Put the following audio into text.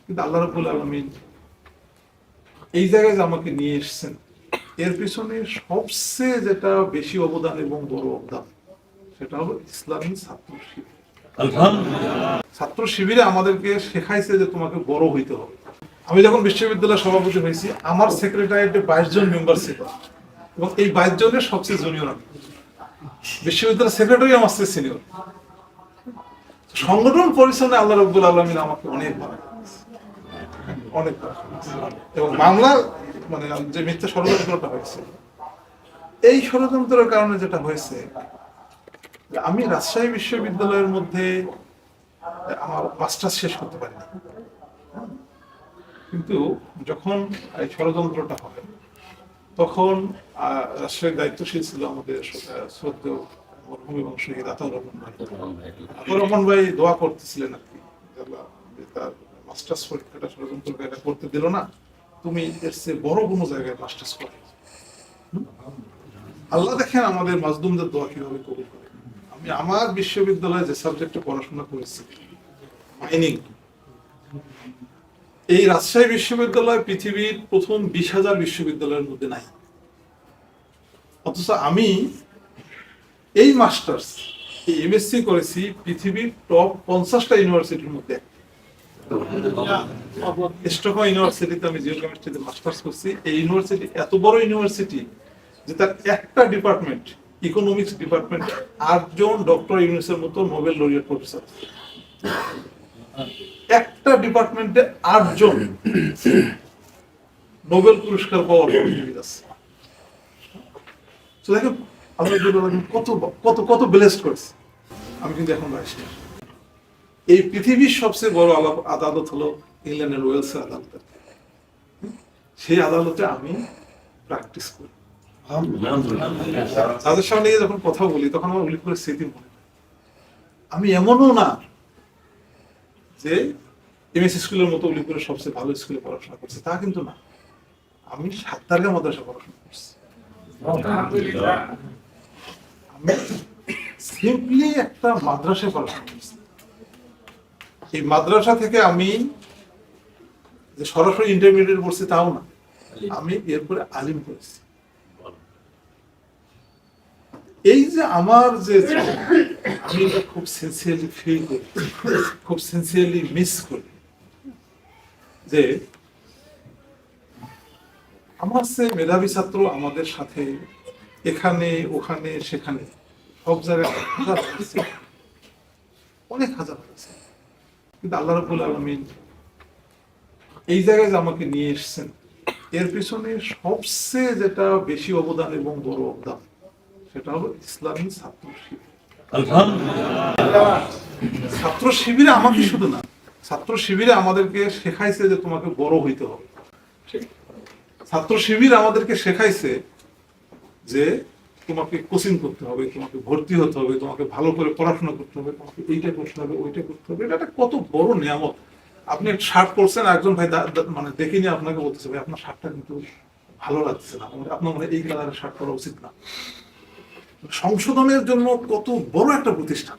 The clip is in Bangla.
কিন্তু আল্লাহ রাব্বুল আলামিন এই জায়গায় যে আমাকে নিয়ে এসেছেন, এর পিছনে সবচেয়ে যেটা বেশি অবদান এবং বড় অবদান, সেটা হলো ইসলামী ছাত্র শিবির। ছাত্র শিবিরে আমাদেরকে শেখাইছে যে তোমাকে বড় হইতে হবে। আমি যখন বিশ্ববিদ্যালয়ের সভাপতি হয়েছি, আমার সেক্রেটারিয়েটে 22 জন মেম্বার ছিল এবং এই 22 জনের সবচেয়ে জুনিয়র আমি। বিশ্ববিদ্যালয়ের সেক্রেটারি আমার চেয়ে সিনিয়র। সংগঠন পরিচালনায় আল্লাহ রাব্বুল আলামিন আমাকে অনেক ভালো অনেক এবং বাংলার মানে যে মিথ্যা ষড়যন্ত্রটা হয়েছে, এই ষড়যন্ত্রের কারণে যেটা হয়েছে, আমি রাজশাহী বিশ্ববিদ্যালয়ের মধ্যে আমার মাস্টার্স শেষ করতে পারিনি। কিন্তু যখন এই ষড়যন্ত্রটা হবে, তখন রাজশাহীর দায়িত্বশীল ছিল আমাদের শ্রদ্ধেয় মরহুম এবং শহীদ আতাউর রহমান ভাই। আতাউর রহমান ভাই দোয়া করতেছিলেন আর কি, তার মাস্টার্স পরীক্ষাটা ষড়যন্ত্রকারীরা করতে দিল না, তুমি এর চেয়ে বড় কোনো জায়গায় মাস্টার্স করো। আল্লাহ দেখেন আমাদের মাজলুমদের দোয়া কিভাবে কবুল করে। আমি আমার বিশ্ববিদ্যালয়ে যে সাবজেক্টে পড়াশোনা করেছি, মাইনিং, এই রাজশাহী বিশ্ববিদ্যালয় পৃথিবীর প্রথম 20,000 বিশ্ববিদ্যালয়ের মধ্যে নাই। অথচ আমি এই মাস্টার্স, এই এমএসসি করেছি পৃথিবীর টপ 50টা ইউনিভার্সিটির মধ্যে। স্টকহোম ইউনিভার্সিটিতে আমি জিওকেমিস্ট্রিতে মাস্টার্স করছি। এই ইউনিভার্সিটি এত বড় ইউনিভার্সিটি যে তার একটা ডিপার্টমেন্ট, ইকোনমিক্স ডিপার্টমেন্ট, 8 জন ডক্টর ইউনুসের মতো নোবেল লরিয়েট প্রফেসর। একটা ডিপার্টমেন্টে 8 জন নোবেল পুরস্কার পাওয়ার অর্থনীতি আছে। তো দেখো আমরা কত কত কত ব্লেসড করেছি। আমি কিন্তু এখন রাজশাহী, এই পৃথিবীর সবচেয়ে বড় আদালত হলো ইংল্যান্ডের ওয়েলসের আদালত। সেই আদালতে আমি প্র্যাকটিস করি। তাদের সামনে যখন কথা বলি, তখন আমার উল্লেখ করে স্মৃতি মনে হয়। আমি এমনও না যে এমএস স্কুলের মতো উল্লেখ করে সবচেয়ে ভালো স্কুলে পড়াশোনা করছি, তা কিন্তু না। আমি 7 তারকা মাদ্রাসা পড়াশোনা করছি। আমি সিম্পলি একটা মাদ্রাসায় পড়াশোনা করছি। এই মাদ্রাসা থেকে আমি যে সরাসরি ইন্টারমিডিয়েট পড়ছি তাও না, আমি এরপরে আলিম করেছি। এই যে আমার যে আমি এটা খুব সিনসিয়ারলি ফিল করি, খুব সিনসিয়ারলি মিস করি, যে আমার সে মেধাবী ছাত্র আমাদের সাথে এখানে ওখানে সেখানে সব জায়গায় অনেক হাজার হয়েছে। কিন্তু আল্লাহ রাব্বুল আলামিন এই জায়গায় যে আমাকে নিয়ে এসেছেন, এর পিছনে সবচেয়ে যেটা বেশি অবদান এবং বড় অবদান, সেটা হলো ইসলামী ছাত্র শিবির। ছাত্র শিবিরে আমাকে শুধু না, ছাত্র শিবিরে আমাদেরকে শেখাইছে যে তোমাকে বড় হইতে হবে। ছাত্র শিবির আমাদেরকে শেখাইছে যে তোমাকে কোচিং করতে হবে, তোমাকে ভর্তি হতে হবে, তোমাকে ভালো করে পড়াশোনা করতে হবে, তোমাকে এইটা করতে হবে, ওইটা করতে হবে। এটা একটা কত বড় নিয়ামত। আপনি একটা শার্ট পরছেন, একজন ভাই মানে দেখে নিয়ে আপনাকে বলতেছে, ভাই আপনার শার্টটা কিন্তু ভালো লাগছে না, আপনার মনে এই কালারের শার্ট পরা উচিত না। সংশোধনের জন্য কত বড় একটা প্রতিষ্ঠান।